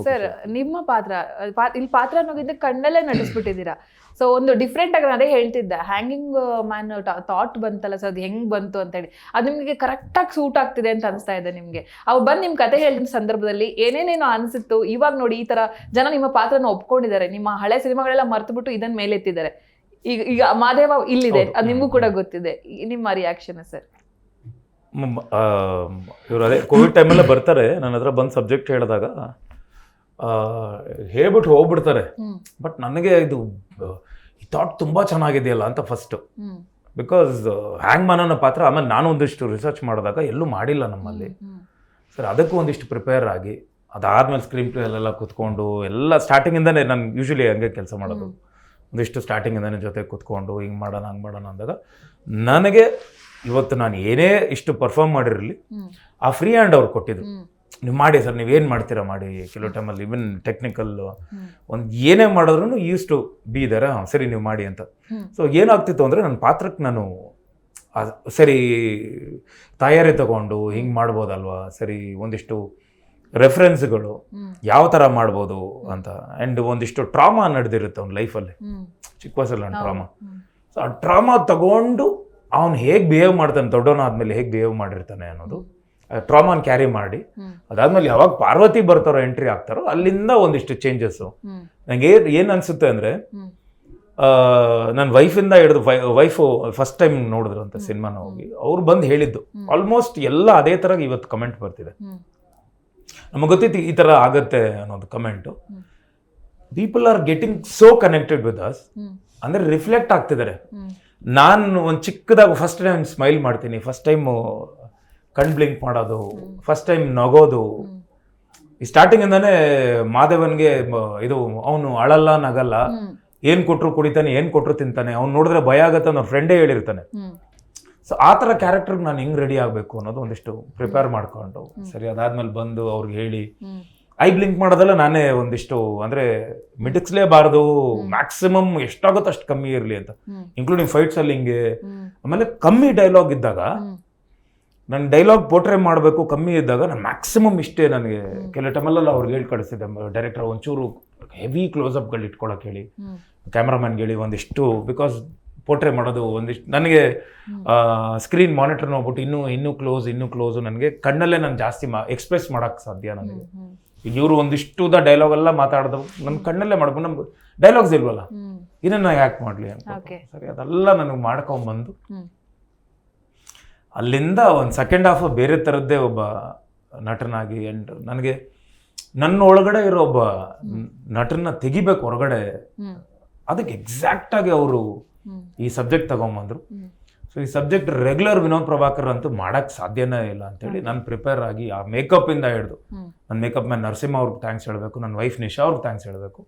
Sir ನಿಮ್ಮ ಇಲ್ಲಿ ಪಾತ್ರ ಅನ್ನೋಗಿಂತ ಕಣ್ಣಲ್ಲೇ ನಟಿಸ್ಬಿಟ್ಟಿದ್ದೀರಾ. ಸೊ ಒಂದು ಡಿಫ್ರೆಂಟ್ ಆಗಿ ಅದೇ ಹೇಳ್ತಿದ್ದೆ, ಹ್ಯಾಂಗಿಂಗ್ ಮ್ಯಾನ್ ಥಾಟ್ ಬಂತಲ್ಲ ಸರ್, ಅದು ಹೆಂಗ್ ಬಂತು ಅಂತ ಹೇಳಿ, ಅದು ನಿಮಗೆ ಕರೆಕ್ಟಾಗಿ ಸೂಟ್ ಆಗ್ತಿದೆ ಅಂತ ಅನಿಸ್ತಾ ಇದೆ ನಿಮಗೆ. ಅವ್ರು ಬಂದು ನಿಮ್ಮ ಕತೆ ಹೇಳಿದ ಸಂದರ್ಭದಲ್ಲಿ ಏನೇನೇನೋ ಅನಿಸಿತ್ತು, ಇವಾಗ ನೋಡಿ ಈ ಥರ ಜನ ನಿಮ್ಮ ಪಾತ್ರನ ಒಪ್ಕೊಂಡಿದ್ದಾರೆ, ನಿಮ್ಮ ಹಳೆ ಸಿನಿಮಾಗಳೆಲ್ಲ ಮರ್ತುಬಿಟ್ಟು ಇದನ್ನ ಮೇಲೆತ್ತಿದ್ದಾರೆ. ಈಗ ಮಾದೇವ ಇಲ್ಲಿದೆ, ಅದು ನಿಮಗೂ ಕೂಡ ಗೊತ್ತಿದೆ. ನಿಮ್ಮ ರಿಯಾಕ್ಷನ್ ಸರ್? ಇವರು ಅದೇ ಕೋವಿಡ್ ಟೈಮೆಲ್ಲ ಬರ್ತಾರೆ, ನನ್ನ ಹತ್ರ ಬಂದು ಸಬ್ಜೆಕ್ಟ್ ಹೇಳಿದಾಗ ಹೇಳ್ಬಿಟ್ಟು ಹೋಗ್ಬಿಡ್ತಾರೆ. ಬಟ್ ನನಗೆ ಇದು ಈ ಥಾಟ್ ತುಂಬ ಚೆನ್ನಾಗಿದೆಯಲ್ಲ ಅಂತ ಫಸ್ಟು, ಬಿಕಾಸ್ ಹ್ಯಾಂಗ್ ಮ್ಯಾನ್ ಅನ್ನೋ ಪಾತ್ರ. ಆಮೇಲೆ ನಾನು ಒಂದಿಷ್ಟು ರಿಸರ್ಚ್ ಮಾಡಿದಾಗ ಎಲ್ಲೂ ಮಾಡಿಲ್ಲ ನಮ್ಮಲ್ಲಿ ಸರ್. ಅದಕ್ಕೂ ಒಂದಿಷ್ಟು ಪ್ರಿಪೇರ್ ಆಗಿ ಅದಾದ್ಮೇಲೆ ಸ್ಕ್ರೀನ್ ಪ್ಲೇ ಅಲ್ಲೆಲ್ಲ ಕೂತ್ಕೊಂಡು ಎಲ್ಲ ಸ್ಟಾರ್ಟಿಂಗಿಂದನೇ ನಾನು ಯೂಶ್ವಲಿ ಹಂಗೆ ಕೆಲಸ ಮಾಡೋದು. ಒಂದಿಷ್ಟು ಸ್ಟಾರ್ಟಿಂಗಿಂದನೇ ಜೊತೆ ಕೂತ್ಕೊಂಡು ಹಿಂಗೆ ಮಾಡೋಣ ಹಂಗೆ ಮಾಡೋಣ ಅಂದಾಗ ನನಗೆ ಇವತ್ತು ನಾನು ಏನೇ ಇಷ್ಟು ಪರ್ಫಾರ್ಮ್ ಮಾಡಿರಲಿ ಆ ಫ್ರೀ ಹ್ಯಾಂಡ್ ಅವ್ರು ಕೊಟ್ಟಿದ್ರು. ನೀವು ಮಾಡಿ ಸರ್, ನೀವೇನು ಮಾಡ್ತೀರಾ ಮಾಡಿ. ಕೆಲವು ಟೈಮಲ್ಲಿ ಇವನ್ ಟೆಕ್ನಿಕಲ್ ಒಂದು ಏನೇ ಮಾಡಿದ್ರು ಯೂಸ್ ಟು ಬಿ ದರ, ಸರಿ ನೀವು ಮಾಡಿ ಅಂತ. ಸೊ ಏನಾಗ್ತಿತ್ತು ಅಂದರೆ ನನ್ನ ಪಾತ್ರಕ್ಕೆ ನಾನು ಸರಿ ತಯಾರಿ ತಗೊಂಡು ಹಿಂಗೆ ಮಾಡ್ಬೋದಲ್ವಾ, ಸರಿ ಒಂದಿಷ್ಟು ರೆಫರೆನ್ಸ್ಗಳು ಯಾವ ಥರ ಮಾಡ್ಬೋದು ಅಂತ. ಆ್ಯಂಡ್ ಒಂದಿಷ್ಟು ಟ್ರಾಮಾ ನಡೆದಿರುತ್ತೆ ಅವ್ನ ಲೈಫಲ್ಲಿ, ಚಿಕ್ಕ ವಯಸ್ಸಲ್ಲಿ ನನ್ನ ಟ್ರಾಮಾ. ಸೊ ಆ ಟ್ರಾಮಾ ತಗೊಂಡು ಅವನು ಹೇಗೆ ಬಿಹೇವ್ ಮಾಡ್ತಾನೆ, ದೊಡ್ಡವನಾದ್ಮೇಲೆ ಹೇಗೆ ಬಿಹೇವ್ ಮಾಡಿರ್ತಾನೆ ಅನ್ನೋದು ಟ್ರಾಮಾನ ಕ್ಯಾರಿ ಮಾಡಿ, ಅದಾದ್ಮೇಲೆ ಯಾವಾಗ ಪಾರ್ವತಿ ಬರ್ತಾರೋ ಎಂಟ್ರಿ ಆಗ್ತಾರೋ ಅಲ್ಲಿಂದ ಒಂದಿಷ್ಟು ಚೇಂಜಸ್ಸು. ನನಗೆ ಏನು ಅನಿಸುತ್ತೆ ಅಂದರೆ, ನನ್ನ ವೈಫಿಂದ ಹಿಡಿದು ವೈಫು ಫಸ್ಟ್ ಟೈಮ್ ನೋಡಿದ್ರು ಅಂತ ಸಿನಿಮಾನ ಹೋಗಿ, ಅವ್ರು ಬಂದು ಹೇಳಿದ್ದು ಆಲ್ಮೋಸ್ಟ್ ಎಲ್ಲ ಅದೇ ಥರ ಇವತ್ತು ಕಮೆಂಟ್ ಬರ್ತಿದೆ. ನಮಗೆ ಗೊತ್ತಿತ್ತು ಈ ಥರ ಆಗತ್ತೆ ಅನ್ನೋದು comment. People are getting so connected with us, ಅಂದರೆ ರಿಫ್ಲೆಕ್ಟ್ ಆಗ್ತಿದ್ದಾರೆ. ನಾನು ಒಂದು ಚಿಕ್ಕದಾಗ ಫಸ್ಟ್ ಟೈಮ್ ಸ್ಮೈಲ್ ಮಾಡ್ತೀನಿ, ಫಸ್ಟ್ ಟೈಮು ಕಣ್ ಬ್ಲಿಂಕ್ ಮಾಡೋದು, ಫಸ್ಟ್ ಟೈಮ್ ನಗೋದು. ಈ ಸ್ಟಾರ್ಟಿಂಗಿಂದಾನೇ ಮಾದೇವನ್ಗೆ ಇದು ಅವನು ಅಳಲ್ಲ ನಗಲ್ಲ, ಏನು ಕೊಟ್ಟರು ಕುಡಿತಾನೆ, ಏನು ಕೊಟ್ಟರು ತಿಂತಾನೆ, ಅವ್ನು ನೋಡಿದ್ರೆ ಭಯ ಆಗತ್ತೆ ಅನ್ನೋ ಫ್ರೆಂಡೇ ಹೇಳಿರ್ತಾನೆ. ಸೊ ಆ ಥರ ಕ್ಯಾರೆಕ್ಟರ್ಗೆ ನಾನು ಹೆಂಗೆ ರೆಡಿ ಆಗಬೇಕು ಅನ್ನೋದು ಒಂದಿಷ್ಟು ಪ್ರಿಪೇರ್ ಮಾಡ್ಕೊಂಡು, ಸರಿ ಅದಾದ್ಮೇಲೆ ಬಂದು ಅವ್ರಿಗೆ ಹೇಳಿ ಐ ಬ್ಲಿಂಕ್ ಮಾಡೋದೆಲ್ಲ ನಾನೇ ಒಂದಿಷ್ಟು ಅಂದರೆ ಮಿಟಕ್ಸ್ಲೇಬಾರ್ದು, ಮ್ಯಾಕ್ಸಿಮಮ್ ಎಷ್ಟಾಗುತ್ತೋ ಅಷ್ಟು ಕಮ್ಮಿ ಇರಲಿ ಅಂತ, ಇನ್ಕ್ಲೂಡಿಂಗ್ ಫೈಟ್ಸಲ್ಲಿ ಹಿಂಗೆ. ಆಮೇಲೆ ಕಮ್ಮಿ ಡೈಲಾಗ್ ಇದ್ದಾಗ ನಾನು ಡೈಲಾಗ್ ಪೋರ್ಟ್ರೇ ಮಾಡಬೇಕು, ಕಮ್ಮಿ ಇದ್ದಾಗ ನಾನು ಮ್ಯಾಕ್ಸಿಮಮ್ ಇಷ್ಟೇ. ನನಗೆ ಕೆಲವು ಟೈಮಲ್ಲೆಲ್ಲ ಅವ್ರಿಗೆ ಹೇಳಿ ಕಳಿಸಿದ್ದೆ ಡೈರೆಕ್ಟರ್, ಒಂಚೂರು ಹೆವಿ ಕ್ಲೋಸಪ್ಗಳು ಇಟ್ಕೊಳಕ್ಕೆ ಹೇಳಿ, ಕ್ಯಾಮ್ರಾಮನ್ಗೆ ಹೇಳಿ ಒಂದಿಷ್ಟು, ಬಿಕಾಸ್ ಪೋರ್ಟ್ರೇ ಮಾಡೋದು ಒಂದಿಷ್ಟು ನನಗೆ ಸ್ಕ್ರೀನ್ ಮಾನಿಟರ್ ನೋಡ್ಬಿಟ್ಟು ಇನ್ನೂ ಕ್ಲೋಸು ನನಗೆ ಕಣ್ಣಲ್ಲೇ ನಾನು ಜಾಸ್ತಿ ಎಕ್ಸ್ಪ್ರೆಸ್ ಮಾಡೋಕ್ಕೆ ಸಾಧ್ಯ. ನನಗೆ ಈಗ ಇವರು ಒಂದಿಷ್ಟು ಡೈಲಾಗ್ ಎಲ್ಲ ಮಾತಾಡಿದವು ನನ್ನ ಕಣ್ಣಲ್ಲೇ ಮಾಡ್ಬೋದು, ನಮ್ಗೆ ಡೈಲಾಗ್ಸ್ ಇಲ್ವಲ್ಲ, ಇದನ್ನ ಯಾಕೆ ಮಾಡಲಿ ಅಂತ. ಸರಿ ಅದೆಲ್ಲ ನನಗೆ ಮಾಡ್ಕೊಂಬಂದು ಅಲ್ಲಿಂದ ಒಂದು ಸೆಕೆಂಡ್ ಹಾಫ್ ಬೇರೆ ಥರದ್ದೇ ಒಬ್ಬ ನಟನಾಗಿ. ಆ್ಯಂಡ್ ನನಗೆ ನನ್ನ ಒಳಗಡೆ ಇರೋ ಒಬ್ಬ ನಟನ ತೆಗಿಬೇಕು ಹೊರಗಡೆ, ಅದಕ್ಕೆ ಎಕ್ಸಾಕ್ಟಾಗಿ ಅವರು ಈ ಸಬ್ಜೆಕ್ಟ್ ತಗೊಂಬಂದರು. ಸೊ ಈ ಸಬ್ಜೆಕ್ಟ್ ರೆಗ್ಯುಲರ್ ವಿನೋದ್ ಪ್ರಭಾಕರ್ ಅಂತೂ ಮಾಡೋಕ್ಕೆ ಸಾಧ್ಯನೇ ಇಲ್ಲ ಅಂತೇಳಿ ನಾನು ಪ್ರಿಪೇರ್ ಆಗಿ ಆ ಮೇಕಪ್ಪಿಂದ ಹಿಡಿದು, ನನ್ನ ಮೇಕಪ್ ಮ್ಯಾನ್ ನರಸಿಂಹ ಅವ್ರಿಗೆ ಥ್ಯಾಂಕ್ಸ್ ಹೇಳಬೇಕು, ನನ್ನ ವೈಫ್ ನಿಶಾ ಅವ್ರಿಗೆ ಥ್ಯಾಂಕ್ಸ್ ಹೇಳಬೇಕು.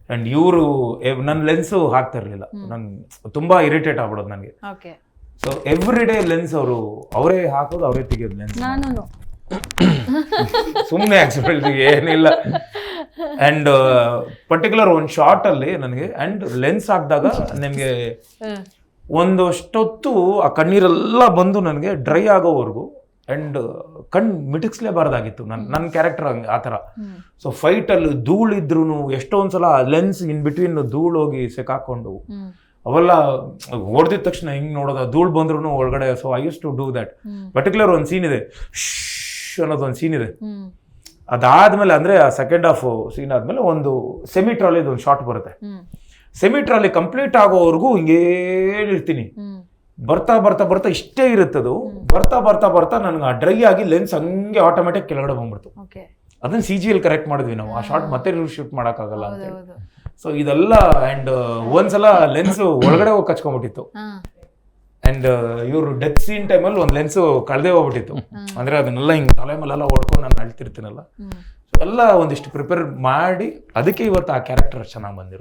ಆ್ಯಂಡ್ ಇವರು ನನ್ನ ಲೆನ್ಸು ಹಾಕ್ತಾ ಇರಲಿಲ್ಲ, ನಂಗೆ ತುಂಬ ಇರಿಟೇಟ್ ಆಗ್ಬಿಡೋದು ನನಗೆ. ಸೊ ಎವ್ರಿ ಡೇ ಲೆನ್ಸ್ ಅವರೇ ಹಾಕೋದು, ಅವರೇ ತೆಗೆಯೋದು ಲೆನ್ಸ್, ಸುಮ್ಮನೆ ಆಕ್ಸಿಡೆಂಟ್ ಏನಿಲ್ಲ. ಆ್ಯಂಡ್ ಪರ್ಟಿಕ್ಯುಲರ್ ಒಂದು ಶಾರ್ಟಲ್ಲಿ ನನಗೆ ಆ್ಯಂಡ್ ಲೆನ್ಸ್ ಹಾಕಿದಾಗ ನಿಮಗೆ ಒಂದಷ್ಟೊತ್ತು ಆ ಕಣ್ಣೀರೆಲ್ಲ ಬಂದು ನನಗೆ ಡ್ರೈ ಆಗೋವರೆಗೂ, ಆ್ಯಂಡ್ ಕಣ್ಣು ಮಿಟಕ್ಸ್ಲೇಬಾರ್ದಾಗಿತ್ತು ನನ್ನ ಕ್ಯಾರೆಕ್ಟರ್ ಹಂಗೆ ಆ ಥರ. ಸೊ ಫೈಟಲ್ಲಿ ಧೂಳಿದ್ರೂ ಎಷ್ಟೊಂದ್ಸಲ ಲೆನ್ಸ್ ಇನ್ ಬಿಟ್ವೀನ್ ಧೂಳು ಹೋಗಿ ಸಿಕ್ಕಾಕೊಂಡು ಅವೆಲ್ಲ ಹೊಡೆದಿದ ತಕ್ಷಣ ಹಿಂಗೆ ನೋಡೋದು, ಧೂಳು ಬಂದ್ರೂ ಒಳಗಡೆ. So I used to do that. Particular ಒಂದು ಸೀನ್ ಇದೆ, ಅನ್ನೋದು ಒಂದು ಸೀನ್ ಇದೆ. ಅದಾದ್ಮೇಲೆ ಅಂದರೆ ಆ ಸೆಕೆಂಡ್ ಹಾಫ್ ಸೀನ್ ಆದಮೇಲೆ ಒಂದು ಸೆಮಿ ಟ್ರಾಲಿದು ಒಂದು ಶಾರ್ಟ್ ಬರುತ್ತೆ. ಸೆಮಿ ಟ್ರಾಲಿ ಕಂಪ್ಲೀಟ್ ಆಗೋವರೆಗೂ ಹಿಂಗೇನಿರ್ತೀನಿ, ಬರ್ತಾ ಬರ್ತಾ ಬರ್ತಾ ಇಷ್ಟೇ ಇರುತ್ತದು. ಬರ್ತಾ ಬರ್ತಾ ಬರ್ತಾ ನನಗೆ ಆ ಡ್ರೈ ಆಗಿ ಲೆನ್ಸ್ ಹಂಗೆ ಆಟೋಮೆಟಿಕ್ ಕೆಳಗಡೆ ಬಂದ್ಬಿಡ್ತು. ಅದನ್ನ CG ಕರೆಕ್ಟ್ ಮಾಡಿದ್ವಿ ನಾವು, ಆ ಶಾರ್ಟ್ ಮತ್ತೆ ಶೂಟ್ ಮಾಡೋಕ್ಕಾಗಲ್ಲ ಅಂತೇಳಿ. ಸೊ ಇದೆಲ್ಲ ಆ್ಯಂಡ್ ಒಂದ್ಸಲ ಲೆನ್ಸ್ ಒಳಗಡೆ ಹೋಗಿ ಕಚ್ಕೊಂಡ್ಬಿಟ್ಟಿತ್ತು. ಆ್ಯಂಡ್ ಇವರು ಡೆತ್ ಸೀನ್ ಟೈಮಲ್ಲಿ ಒಂದು ಲೆನ್ಸು ಕಳೆದೇ ಹೋಗ್ಬಿಟ್ಟಿತ್ತು. ಅಂದರೆ ಅದನ್ನೆಲ್ಲ ಹಿಂಗೆ ತಲೆ ಮೇಲೆಲ್ಲ ಹೊಡ್ಕೊಂಡು ನಾನು ಅಳ್ತಿರ್ತೀನಲ್ಲ. ಸೊ ಎಲ್ಲ ಒಂದಿಷ್ಟು ಪ್ರಿಪೇರ್ ಮಾಡಿ ಅದಕ್ಕೆ ಇವತ್ತು ಆ ಕ್ಯಾರೆಕ್ಟರ್ ಚೆನ್ನಾಗಿ ಬಂದಿರೋದು.